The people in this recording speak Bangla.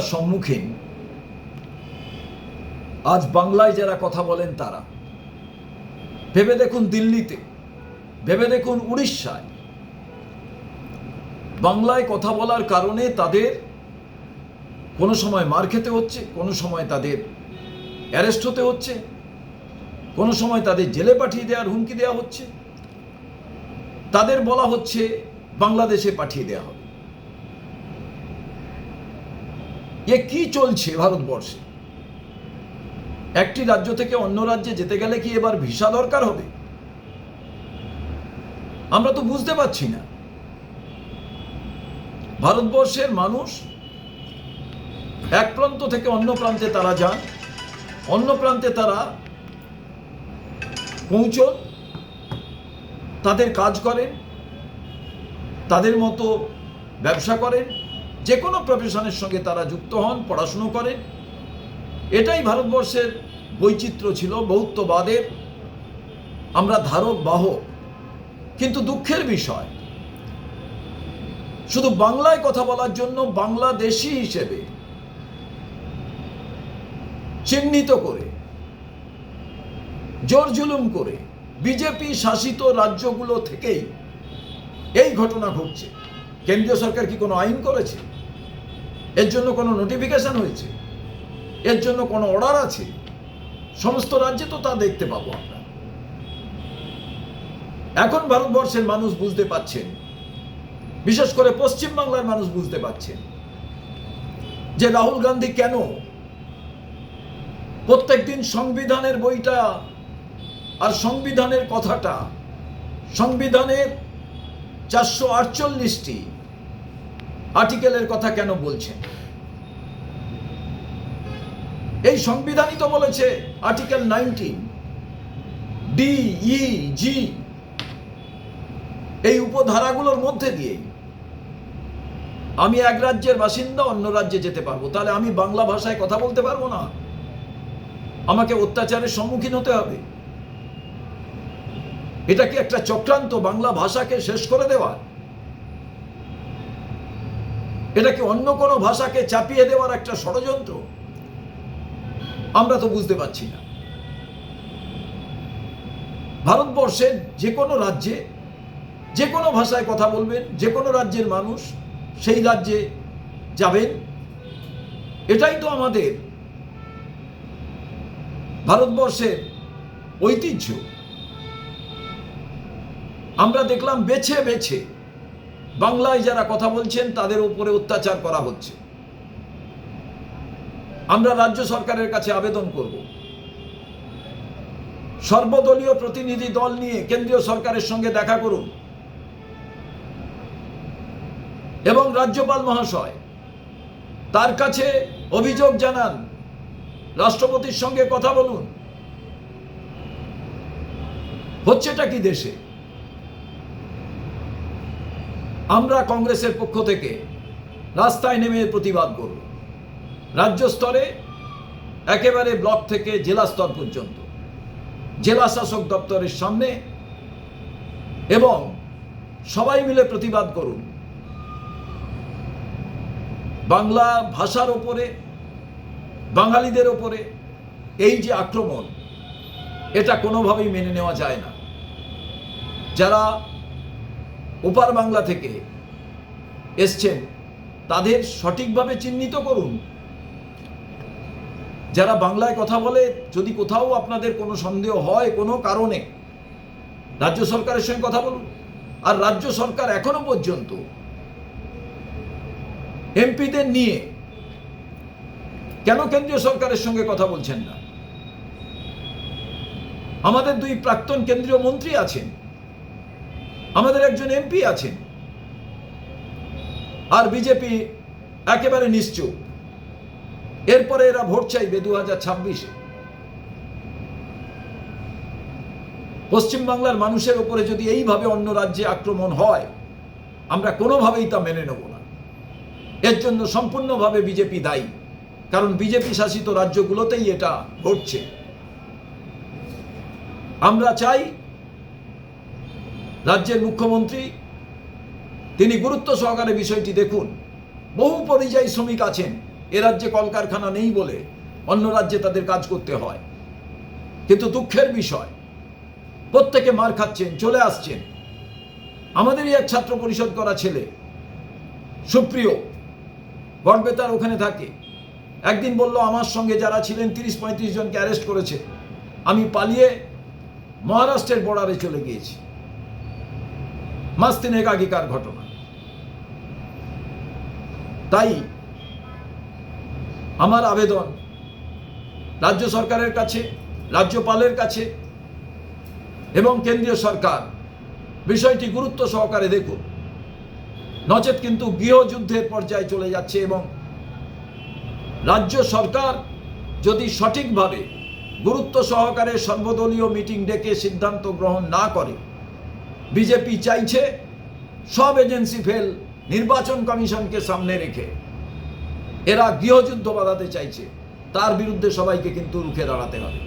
সম্মুখীন আজ বাংলায় যারা কথা বলেন তারা ভেবে দেখুন, দিল্লিতে ভেবে দেখুন, উড়িষ্যায় বাংলায় কথা বলার কারণে তাদের কোনো সময় মার খেতে হচ্ছে, কোনো সময় তাদের অ্যারেস্ট হতে হচ্ছে, কোনো সময় তাদের জেলে পাঠিয়ে দেওয়ার হুমকি দেওয়া হচ্ছে, তাদের বলা হচ্ছে বাংলাদেশে পাঠিয়ে দেওয়া হবে। এ কি চলছে ভারতবর্ষে? একটি রাজ্য থেকে অন্য রাজ্যে যেতে গেলে কি এবার ভিসা দরকার হবে? আমরা তো বুঝতে পারছি না। ভারতবর্ষের মানুষ এক প্রান্ত থেকে অন্য প্রান্তে তারা যান, অন্য প্রান্তে তারা পৌঁছন, তাদের কাজ করেন, তাদের মতো ব্যবসা করেন, যে কোনো প্রফেশনের সঙ্গে তারা যুক্ত হন, পড়াশুনো করেন। এটাই ভারতবর্ষের বৈচিত্র্য ছিল, বহুত্ববাদের আমরা ধারক বাহক। কিন্তু দুঃখের বিষয়, শুধু বাংলায় কথা বলার জন্য বাংলাদেশি হিসেবে চিহ্নিত করে, জোর জুলুম করে বিজেপি শাসিত রাজ্যগুলো থেকেই এই ঘটনা ঘটছে। কেন্দ্রীয় সরকার কি কোনো আইন করেছে? এর জন্য কোনো নোটিফিকেশন হয়েছে? এর জন্য কোনো অর্ডার আছে? সমস্ত রাজ্যে তো তা দেখতে পাবো আমরা। এখন ভারতবর্ষের মানুষ বুঝতে পাচ্ছেন, বিশেষ করে পশ্চিমবাংলার মানুষ বুঝতে পাচ্ছেন যে রাহুল গান্ধী কেন প্রত্যেকদিন সংবিধানের বইটা আর সংবিধানের কথাটা, সংবিধানের 448টি আর্টিকেলের কথা কেন বলছেন। এই সংবিধানই তো বলেছে, আর্টিকেল 19 ডি, ই, জি, এই উপধারাগুলোর মধ্যে দিয়ে আমি এক রাজ্যের বাসিন্দা অন্য রাজ্যে যেতে পারবো। তাহলে আমি বাংলা ভাষায় কথা বলতে পারবো না? আমাকে অত্যাচারের সম্মুখীন হতে হবে? এটা কি একটা চক্রান্ত বাংলা ভাষাকে শেষ করে দেওয়ার? এটা কি অন্য কোনো ভাষাকে চাপিয়ে দেওয়ার একটা ষড়যন্ত্র? আমরা তো বুঝতে পারছি না। ভারতবর্ষের যে কোনো রাজ্যে যে কোনো ভাষায় কথা বলবেন, যে কোনো রাজ্যের মানুষ সেই রাজ্যে যাবেন। এটাই তো আমাদের ভারতবর্ষের ঐতিহ্য। আমরা দেখলাম বেছে বেছে বাংলায় যারা কথা বলছেন তাদের উপরে অত্যাচার করা হচ্ছে। আমরা রাজ্য সরকারের কাছে আবেদন করব, সর্বদলীয় প্রতিনিধি দল নিয়ে কেন্দ্রীয় সরকারের সঙ্গে দেখা করুন এবং রাজ্যপাল মহাশয় তার কাছে অভিযোগ জানান, রাষ্ট্রপতির সঙ্গে কথা বলুন। হচ্ছেটা কি দেশে? আমরা কংগ্রেসের পক্ষ থেকে রাস্তায় নেমে প্রতিবাদ করব, রাজ্য স্তরে একেবারে ব্লক থেকে জেলা স্তর পর্যন্ত, জেলা শাসক দপ্তরের সামনে, এবং সবাই মিলে প্রতিবাদ করুন। বাংলা ভাষার ওপরে, বাঙালিদের ওপরে এই যে আক্রমণ, এটা কোনোভাবেই মেনে নেওয়া যায় না। যারা ওপার বাংলা থেকে এসছেন তাদের সঠিকভাবে চিহ্নিত করুন। যারা বাংলায় কথা বলে, যদি কোথাও আপনাদের কোনো সন্দেহ হয় কোনো কারণে, রাজ্য সরকারের সঙ্গে কথা বলুন। আর রাজ্য সরকার এখনো পর্যন্ত এমপিদের নিয়ে কেন কেন্দ্রীয় সরকারের সঙ্গে কথা বলছেন না? আমাদের দুই প্রাক্তন কেন্দ্রীয় মন্ত্রী আছেন, আমাদের একজন এমপি আছেন, আর বিজেপি একেবারে নিশ্চুপ। এরপরে এরা ভোট চাইবে 2026-এ। পশ্চিমবাংলার মানুষের উপরে যদি এইভাবে অন্য রাজ্যে আক্রমণ হয়, আমরা কোনোভাবেই তা মেনে নেব না। এর জন্য সম্পূর্ণভাবে বিজেপি দায়ী, কারণ বিজেপি শাসিত রাজ্যগুলোতেই এটা ঘটছে। আমরা চাই রাজ্যের মুখ্যমন্ত্রী তিনি গুরুত্ব সহকারে বিষয়টি দেখুন। বহু পরিযায়ী শ্রমিক আছেন, এ রাজ্যে কলকারখানা নেই বলে অন্য রাজ্যে তাদের কাজ করতে হয়। কিন্তু দুঃখের বিষয়, প্রত্যেকে মার খাচ্ছেন, চলে আসছেন। আমাদেরই এক ছাত্র পরিষদ করা ছেলে সুপ্রিয় গড়বেতার ওখানে থাকে, একদিন বলল আমার সঙ্গে যারা ছিলেন 30-35 জনকে অ্যারেস্ট করেছে, আমি পালিয়ে মহারাষ্ট্রের বর্ডারে চলে গিয়েছি। মাস তিনেক আগেকার ঘটনা। তাই আমার আবেদন রাজ্য সরকারের কাছে, রাজ্যপালের কাছে এবং কেন্দ্রীয় সরকার বিষয়টি গুরুত্ব সহকারে দেখুন, নচেত কিন্তু গৃহযুদ্ধের পর্যায়ে চলে যাচ্ছে। এবং রাজ্য সরকার যদি সঠিকভাবে গুরুত্ব সহকারে সর্বদলীয় মিটিং ডেকে সিদ্ধান্ত গ্রহণ না করে, বিজেপি চাইছে সব এজেন্সি ফেল, নির্বাচন কমিশনকে সামনে রেখে এরা গৃহযুদ্ধ বাঁধাতে চাইছে, তার বিরুদ্ধে সবাইকে কিন্তু রুখে দাঁড়াতে হবে।